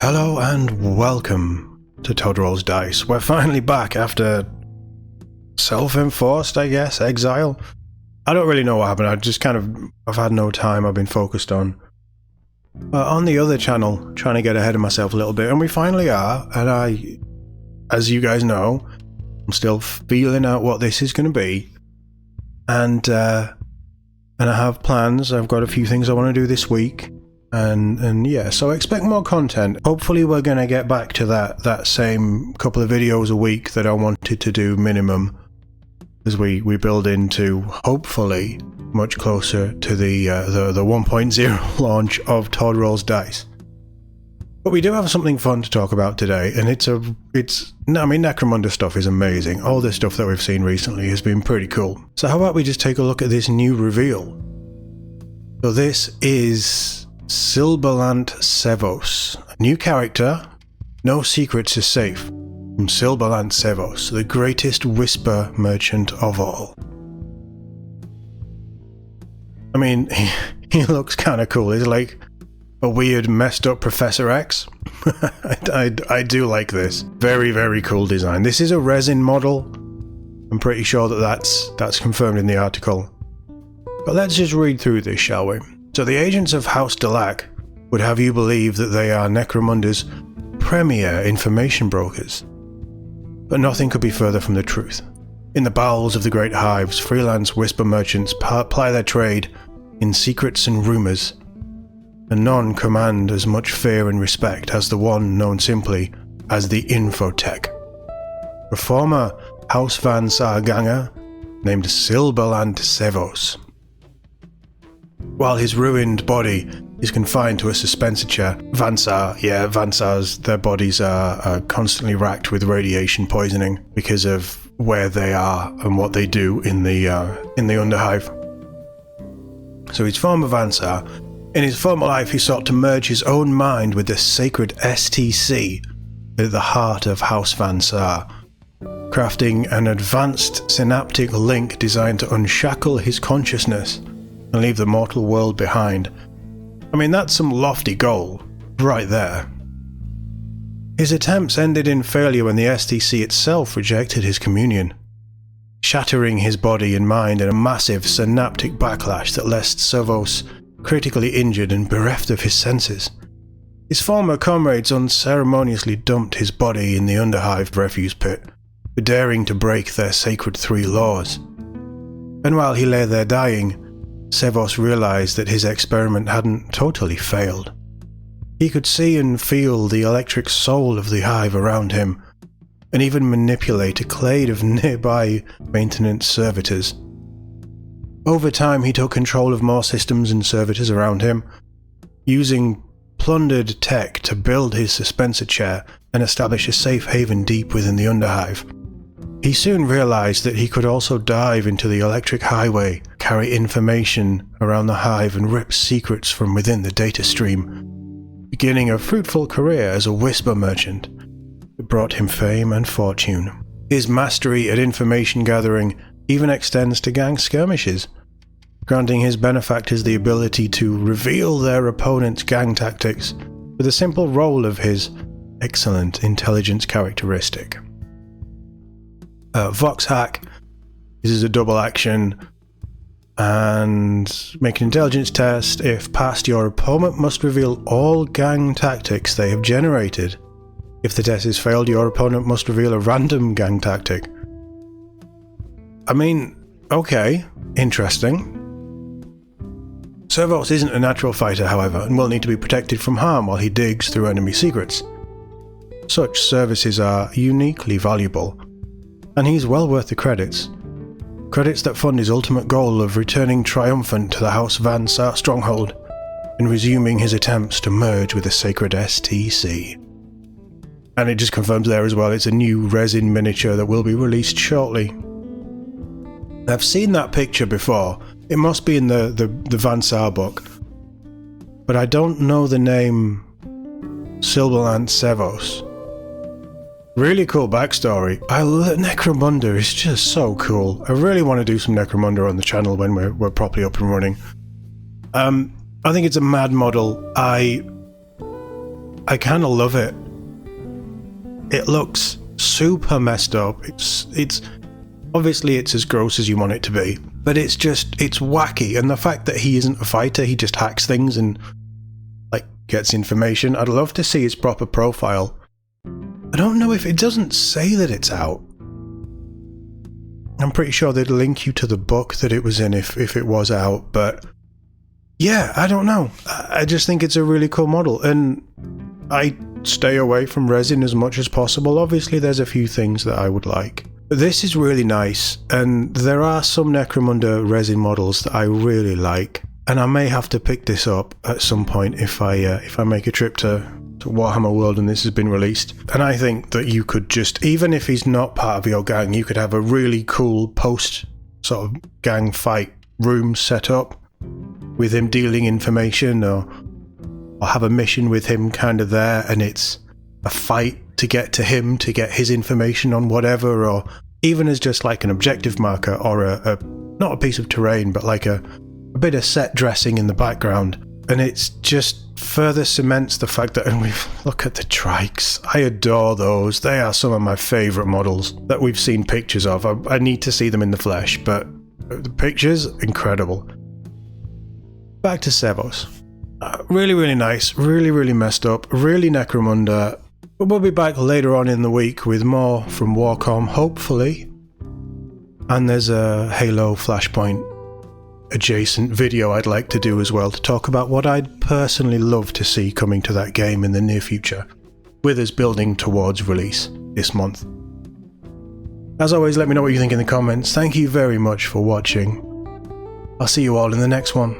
Hello and welcome to Toad Rolls Dice. We're finally back after self-enforced, I guess, exile. I don't really know what happened. I've had no time. I've been focused on the other channel, trying to get ahead of myself a little bit, and we finally are. And as you guys know, I'm still feeling out what this is going to be, and I have plans. I've got a few things I want to do this week. And yeah, so expect more content. Hopefully we're going to get back to that same couple of videos a week that I wanted to do minimum, as we build into, hopefully, much closer to the 1.0 launch of Toad Rolls Dice. But we do have something fun to talk about today, and Necromunda stuff is amazing. All the stuff that we've seen recently has been pretty cool. So how about we just take a look at this new reveal? So this is Silberlant Sevos, a new character. No secrets are safe, from Silberlant Sevos, the greatest whisper merchant of all. I mean, he looks kind of cool. He's like a weird, messed up Professor X. I do like this. Very, very cool design. This is a resin model. I'm pretty sure that's confirmed in the article. But let's just read through this, shall we? So the agents of House Delac would have you believe that they are Necromunda's premier information brokers. But nothing could be further from the truth. In the bowels of the great hives, freelance whisper merchants ply their trade in secrets and rumours, and none command as much fear and respect as the one known simply as the Infotek. A former House Van Saar ganger named Silberlant Sevos. While his ruined body is confined to a suspensor chair, Van Saars, their bodies are constantly racked with radiation poisoning because of where they are and what they do in the Underhive. So he's former Van Saar. In his former life, he sought to merge his own mind with the sacred STC at the heart of House Van Saar, crafting an advanced synaptic link designed to unshackle his consciousness and leave the mortal world behind. I mean, that's some lofty goal, right there. His attempts ended in failure when the STC itself rejected his communion, shattering his body and mind in a massive synaptic backlash that left Sevos critically injured and bereft of his senses. His former comrades unceremoniously dumped his body in the Underhive refuse pit for daring to break their sacred 3 laws. And while he lay there dying, Sevos realized that his experiment hadn't totally failed. He could see and feel the electric soul of the hive around him, and even manipulate a clade of nearby maintenance servitors. Over time, he took control of more systems and servitors around him, using plundered tech to build his suspensor chair and establish a safe haven deep within the Underhive. He soon realized that he could also dive into the electric highway, carry information around the hive, and rip secrets from within the data stream, beginning a fruitful career as a whisper merchant that brought him fame and fortune. His mastery at information gathering even extends to gang skirmishes, granting his benefactors the ability to reveal their opponent's gang tactics with a simple roll of his excellent intelligence characteristic. Vox Hack. This is a double action, and make an intelligence test. If passed, your opponent must reveal all gang tactics they have generated. If the test is failed, your opponent must reveal a random gang tactic. I mean, okay, interesting. Sevos isn't a natural fighter, however, and will need to be protected from harm while he digs through enemy secrets. Such services are uniquely valuable, and he's well worth the credits. Credits that fund his ultimate goal of returning triumphant to the House Van Saar stronghold and resuming his attempts to merge with the sacred STC. And it just confirms there as well, it's a new resin miniature that will be released shortly. I've seen that picture before. It must be in the Van Saar book, but I don't know the name Silberlant Sevos. Really cool backstory. Necromunda is just so cool. I really want to do some Necromunda on the channel when we're properly up and running. I think it's a mad model. I I kind of love it. It looks super messed up. It's obviously it's as gross as you want it to be, but it's wacky. And the fact that he isn't a fighter, he just hacks things and like gets information. I'd love to see his proper profile. I don't know if it doesn't say that it's out. I'm pretty sure they'd link you to the book that it was in if it was out, but yeah, I don't know. I just think it's a really cool model, and I stay away from resin as much as possible. Obviously, there's a few things that I would like. But this is really nice, and there are some Necromunda resin models that I really like, and I may have to pick this up at some point if I make a trip to Warhammer World and this has been released. And I think that you could just, even if he's not part of your gang, you could have a really cool post sort of gang fight room set up with him dealing information, or have a mission with him kind of there, and it's a fight to get to him to get his information on whatever, or even as just like an objective marker, or a not a piece of terrain, but like a bit of set dressing in the background. And it's just further cements the fact that, and look at the trikes. I adore those. They are some of my favourite models that we've seen pictures of. I need to see them in the flesh, but the pictures, incredible. Back to Sevos. Really, really nice. Really, really messed up. Really Necromunda. We'll be back later on in the week with more from WarCom, hopefully. And there's a Halo Flashpoint adjacent video I'd like to do as well, to talk about what I'd personally love to see coming to that game in the near future, with us building towards release this month. As always, let me know what you think in the comments. Thank you very much for watching. I'll see you all in the next one.